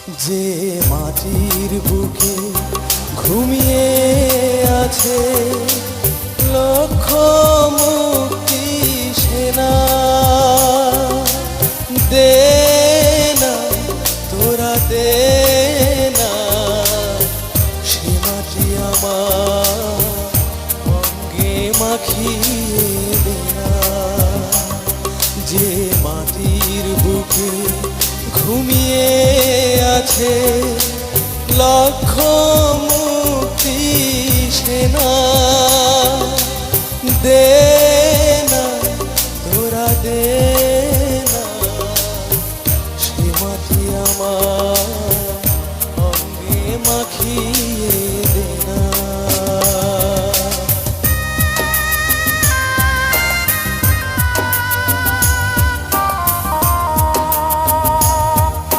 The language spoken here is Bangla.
যে মাটির বুকে ঘুমিয়ে আছে লক্ষ মুক্তি সেনা, দে না তোরা দে না সে মাটি আমার অঙ্গে মাখিয়ে দে না। যে মাটির বুকে ঘুমিয়ে আছে লক্ষ মুক্তি সেনা, দে না তোরা দে না সে মাটি আমার অঙ্গে মাখিয়ে